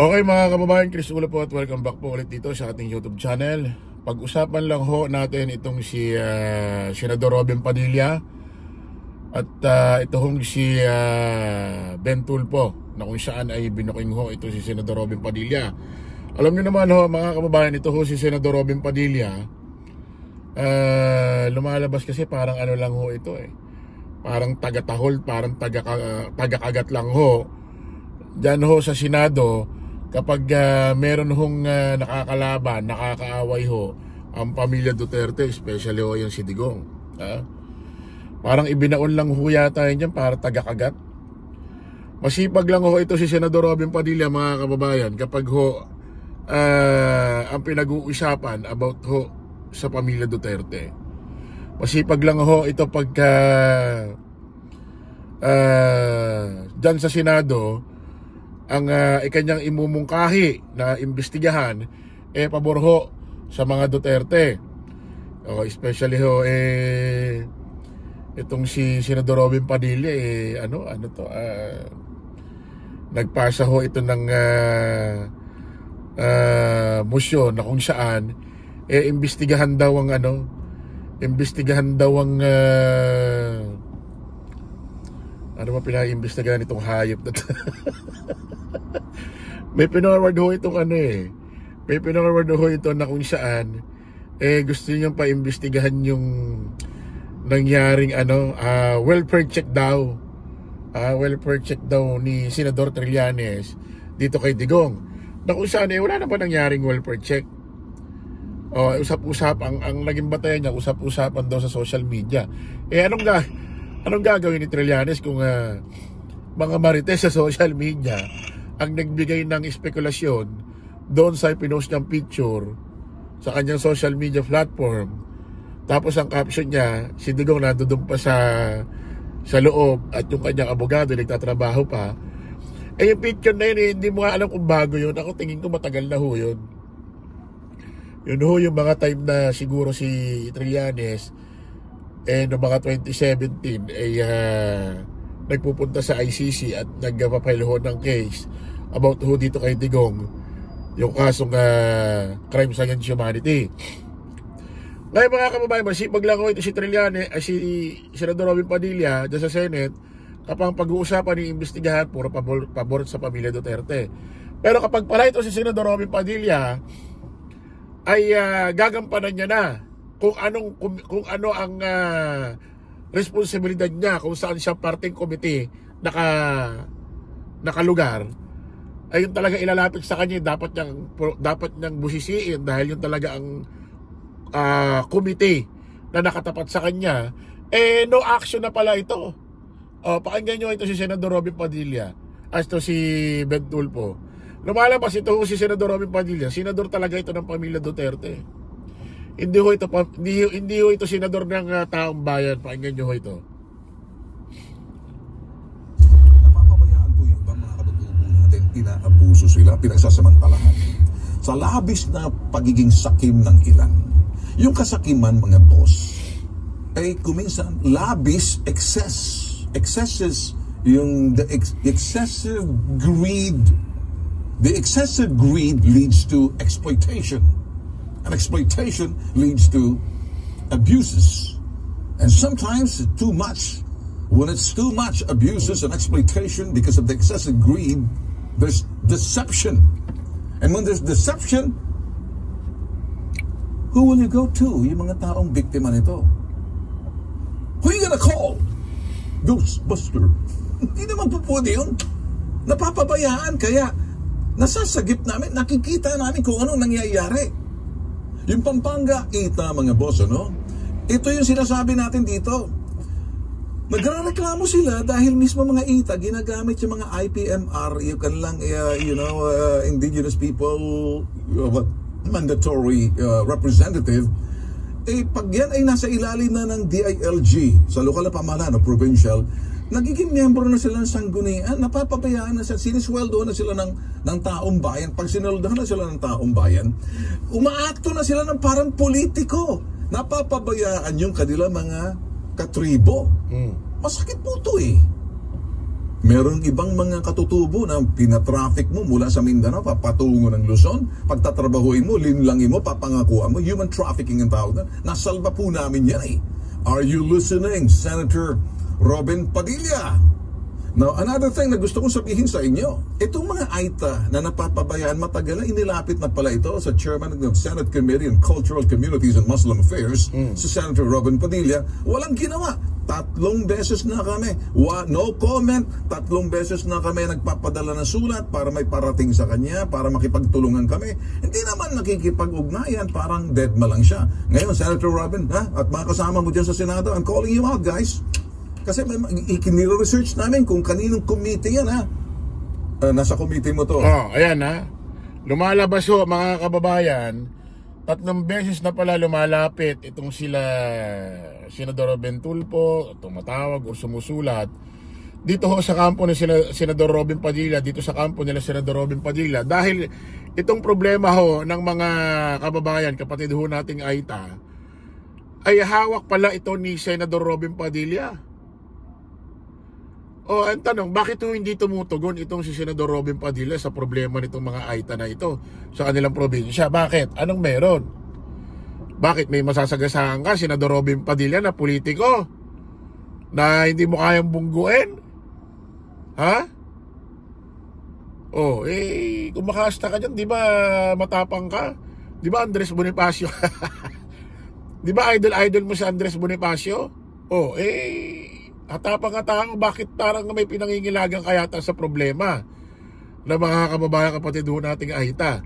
Okay mga kababayan, Chris Ulo po at welcome back po ulit dito sa ating YouTube channel. Pag-usapan lang ho natin itong si Senador Robin Padilla at ito hong si Ben Tulfo, na kung saan ay binuking ho ito si Senador Robin Padilla. Alam niyo naman ho mga kababayan, ito ho si Senador Robin Padilla, lumalabas kasi parang ano lang ho ito parang taga-tahol, parang taga-kagat lang ho dyan ho sa Senado. Kapag meron hong nakakalaban, nakakaaway ho ang pamilya Duterte, especially ho yung si Digong, parang ibinaon lang ho yata yun dyan para taga-kagat. Masipag lang ho ito si Senador Robin Padilla mga kababayan kapag ho ang pinag-uusapan about ho sa pamilya Duterte. Masipag lang ho ito pagka dyan sa Senado ang ikanyang imumungkahi na imbestigahan pabor ho sa mga Duterte. Especially ho itong si Senador Robin Padilla nagpasa ho ito ng motion na kung saan imbestigahan daw ang ano ba pinaimbestigahan itong hayop na may pinorward ho itong may pinorward ho ito na kung saan gusto niyang paimbestigahan yung nangyaring welfare check daw ni Senador Trillanes dito kay Digong, na kung saan wala na ba nangyaring welfare check. Usap-usap ang naging batayan niya, usap-usapan daw sa social media. Anong gagawin ni Trillanes kung mga marites sa social media ang nagbigay ng espekulasyon doon sa pinost niyang picture sa kanyang social media platform, tapos ang caption niya, si Digong nandoon pa sa loob at yung kanyang abogado nagtatrabaho pa. Yung picture na yun, hindi mo alam kung bago yun. Ako tingin ko matagal na ho yun. Yun ho yung mga time na siguro si Trillanes noong mga 2017 nagpupunta sa ICC at nagpapile ho ng case about ho dito kay Digong, yung kasong crimes against humanity. Ngayon mga kababayan, masipag lang ho ito si Trillanes, si Senador Robin Padilla dyan sa Senate kapag pag-uusapan ng imbestigahan puro pabor sa pamilya Duterte. Pero kapag pala ito si Senador Robin Padilla ay gagampanan niya na kung ano ang responsibilidad niya, kung saan siya parting committee nakalugar, ay yun talaga ilalapit sa kanya, dapat niyang busisiin dahil yun talaga ang committee na nakatapat sa kanya. No action na pala ito. Pakinggan nyo ito si Senador Robin Padilla as to si Ben Tulfo. Lumalabas ito si Senador Robin Padilla, senador talaga ito ng pamilya Duterte. Hindi ho ito senador ng taong bayan. Pakinggan nyo ho ito. Napapabayaan po yung mga katutubo natin, inaabuso sila, pinagsasamantalahan sa labis na pagiging sakim ng ilan. Yung kasakiman mga boss ay kuminsan labis, excesses, yung excessive greed. The excessive greed leads to exploitation. And exploitation leads to abuses. And sometimes too much. When it's too much abuses and exploitation because of the excessive greed, there's deception. And when there's deception, who will you go to? Yung mga taong biktima nito. Who are you gonna call? Ghostbuster. Hindi naman po pwede yun. Napapabayaan, kaya nasasagip namin, nakikita namin kung ano nangyayari. Yung Pampanga Ita mga boss, ito yung sinasabi natin dito. Nagrereklamo sila dahil mismo mga Ita ginagamit yung mga IPMR, yung kanilang indigenous people mandatory representative. Pag yan ay nasa ilalim na ng DILG sa lokal na pamahalaan o provincial, nagiging miyembro na sila ng sanggunian, napapabayaan na sila, sinisweldo na sila ng taong bayan. Pag sinweldohan na sila ng taong bayan, umaakto na sila ng parang politiko. Napapabayaan yung kanila mga katribo. Masakit po ito Meron ibang mga katutubo na pinatraffic mo mula sa Mindanao, papatungo ng Luzon. Pagtatrabahuin mo, linlangin mo, papangakuan mo, human trafficking ang tawag na. Nasalba po namin yan eh. Are you listening, Senator Robin Padilla? Now, another thing na gusto kong sabihin sa inyo, itong mga AITA na napapabayaan matagal na inilapit na pala ito sa Chairman ng Senate Committee on Cultural Communities and Muslim Affairs, si Senator Robin Padilla, walang ginawa. 3 beses na kami. No comment. 3 beses na kami nagpapadala ng sulat para may parating sa kanya, para makipagtulungan kami. Hindi naman nakikipag-ugnayan, parang dead ma lang siya. Ngayon, Senator Robin, at mga kasama mo dyan sa Senado, I'm calling you out, guys. Kasi ikiniro-research namin kung kaninong committee yan, ha? Nasa committee mo to. Ayan, ha? Lumalabas ho, mga kababayan, 3 beses na pala lumalapit itong sila Senador Robin Tulfo, tumatawag o sumusulat dito ho sa kampo ni Senador Robin Padilla, dito sa kampo nila Senador Robin Padilla, dahil itong problema ho ng mga kababayan, kapatid ho nating AITA, ay hawak pala ito ni Senador Robin Padilla. Ang tanong, bakit hindi tumutugon itong si Senador Robin Padilla sa problema nitong mga AITA na ito sa kanilang probinsya? Bakit? Anong meron? Bakit may masasagasaan ka, Senador Robin Padilla, na politiko na hindi mo kayang bungguin? Ha? Kung makasta ka dyan, di ba matapang ka? Di ba Andres Bonifacio? Di ba idol mo si Andres Bonifacio? Hatapang ka tao, bakit parang may pinangingilagan kayata sa problema na mga kababayan, kapatid ho nating AITA?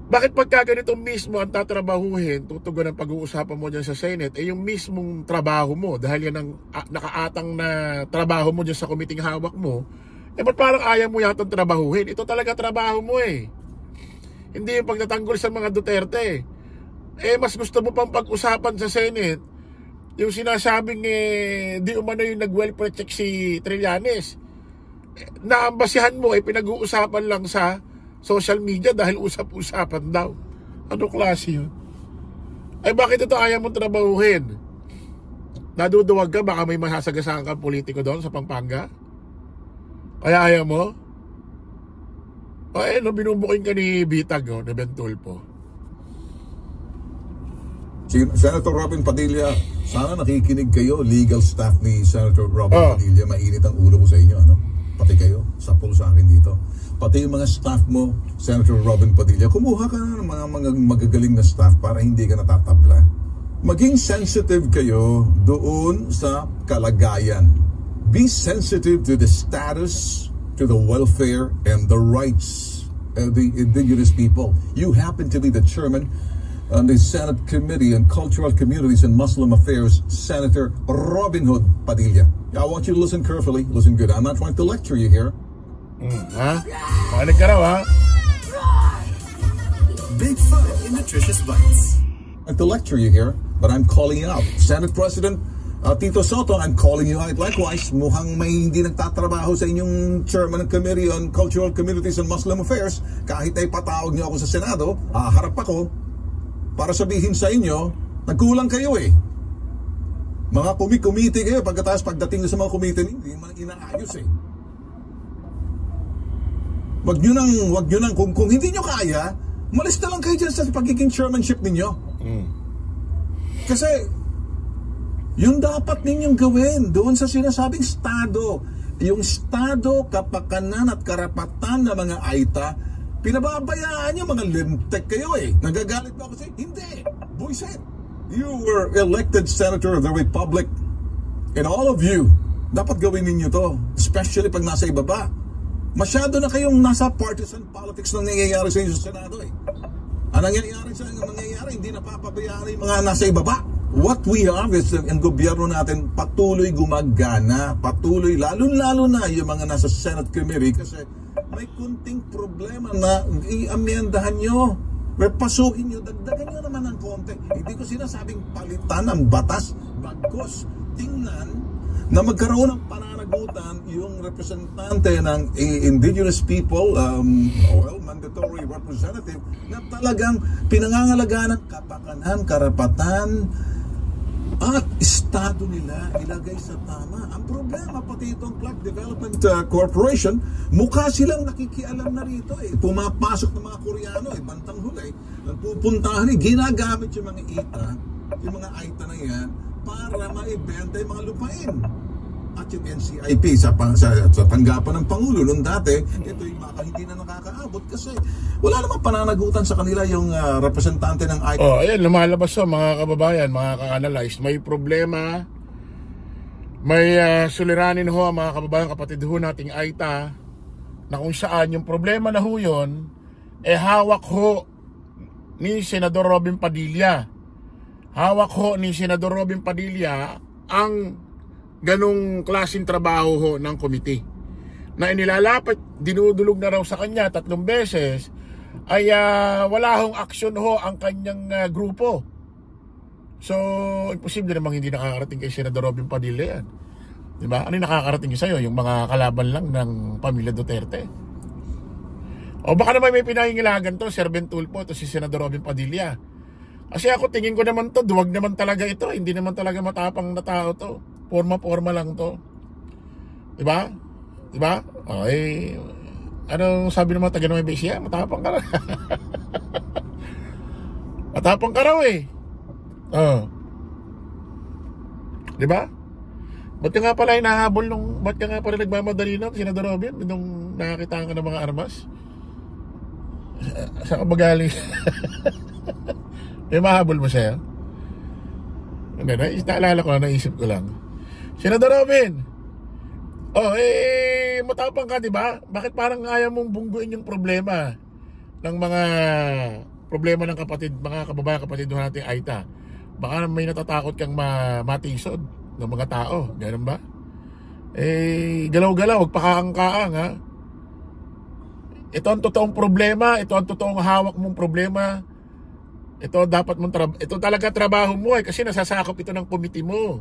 Bakit pagka ganito mismo ang tatrabahuhin, tutugon ang pag-uusapan mo dyan sa Senate, yung mismong trabaho mo, dahil yan ang nakaatang na trabaho mo dyan sa komiting hawak mo, ba't parang ayaw mo yatang trabahuhin? Ito talaga trabaho mo eh. Hindi yung pagtatanggol sa mga Duterte. Mas gusto mo pang pag-usapan sa Senate yung sinasabing di umano yung nag-welfare check si Trillanes. Naambasihan mo pinag-uusapan lang sa social media dahil usap-usapan daw. Ano klase yun? Bakit ito ayaw mong trabahuhin? Naduduwag ka, baka may masasagasaan kang politiko doon sa Pampanga? Kaya ayaw mo? Binubuking ka ni Bitag, ni Ben Tulfo. Senator Robin Padilla, sana nakikinig kayo, legal staff ni Senator Robin Padilla. Mainit ang ulo ko sa inyo, ano? Pati kayo, sapul sa akin dito. Pati yung mga staff mo, Senator Robin Padilla, kumuha ka na ng mga magagaling na staff para hindi ka natatabla. Maging sensitive kayo doon sa kalagayan. Be sensitive to the status, to the welfare, and the rights of the indigenous people. You happen to be the chairman on the Senate Committee on Cultural Communities and Muslim Affairs, Senator Robin Hood Padilla. I want you to listen carefully. Listen good. I'm not trying to lecture you here. Pakinig ka raw, ha? Big fun in nutritious bites. I'm to lecture you here, but I'm calling you out. Senate President Tito Soto, I'm calling you out likewise. Mukhang may hindi nagtatrabaho sa inyong Chairman ng Committee on Cultural Communities and Muslim Affairs. Kahit ay patawag niyo ako sa Senado, harap ako para sabihin sa inyo, nagkulang kayo eh. Mga kumiti kayo, pagdating sa mga kumiti, hindi man inaayos eh. Wag nyo nang, kung hindi nyo kaya, malis na lang kayo dyan sa pagiging chairmanship ninyo. Kasi, yung dapat ninyong gawin, doon sa sinasabing Estado, yung Estado, kapakanan at karapatan ng mga AITA, pinababayaan nyo, mga limtek kayo eh. Nagagalit ba kasi? Hindi. Buisit. You were elected Senator of the Republic. And all of you, dapat gawin ninyo to. Especially pag nasa ibaba. Masyado na kayong nasa partisan politics na nangyayari sa inyo sa Senado eh. Ang nangyayari, hindi napapabayaan yung mga nasa ibaba. What we have is, ang gobyerno natin patuloy gumagana, patuloy, lalo na yung mga nasa Senate Committee kasi may kunting problema na i-amyendahan nyo. Pasukin nyo, dagdagan nyo naman ng konti. Hindi ko sinasabing palitan ang batas. Bagkos, tingnan na magkaroon ng pananagutan yung representante ng indigenous people, mandatory representative, na talagang pinangangalagaan ng kapakanan, karapatan, at estado nila ilagay sa tama. Ang problema, pati itong Clark Development Corporation, mukha silang nakikialam na rito eh. Pumapasok ng mga Koreano eh, bantang huli. Nagpupuntahan eh, ginagamit yung mga AITA na yan para maibenta yung mga lupain. At yung NCIP sa tanggapan ng Pangulo noon dati, ito yung baka hindi na nakakaabot kasi wala namang pananagutan sa kanila yung representante ng AITA. Oh, ayan, lumalabas mga kababayan, mga ka-analyze. May problema, may suliranin ho mga kababayan, kapatid ho nating AITA, na kung saan yung problema na ho yun, hawak ho ni Senador Robin Padilla. Hawak ho ni Senador Robin Padilla ang ganong klaseng trabaho ho ng komite na inilalapat, dinudulog na raw sa kanya 3 beses, ay wala hong aksyon ho ang kanyang grupo. So imposible namang hindi nakakarating kay Senador Robin Padilla yan, diba? Ano yung nakakarating sa'yo? Yung mga kalaban lang ng pamilya Duterte. O baka naman may pinangingilagan to, Servant Tulfo, to si Senador Robin Padilla. Kasi ako tingin ko naman to, duwag naman talaga ito, hindi naman talaga matapang na tao to. Forma lang to. Diba? Diba? Okay. Anong sabi ng mga taga Nueva Ecija? Matapang ka raw. Matapang ka raw eh. Diba? Ba't ka nga pala hinahabol ba't ka nga pala nagmamadali na Senador Robin nung nakakita ka ng mga armas? Saan ka ba galing? May mahabol mo siya? Naalala ko, naisip ko lang. Senador Robin, matapang ka, diba? Bakit parang ayaw mong bungguin yung problema ng mga problema ng mga kababayan kapatid natin AITA? Baka may natatakot kang matisod ng mga tao, ganun ba? Galaw-galaw, huwag pakakangkaang, ha? Ito ang totoong problema, ito ang totoong hawak mong problema. Ito dapat mong ito talaga trabaho mo kasi nasasakop ito ng committee mo.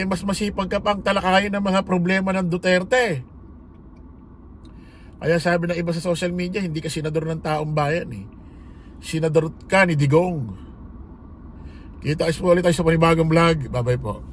Mas masipag ka pang talakayin ng mga problema ng Duterte. Kaya sabi ng iba sa social media, hindi ka senador ng taong bayan eh. Senador ka ni Digong. Kita ulit tayo sa panibagong vlog. Bye bye po.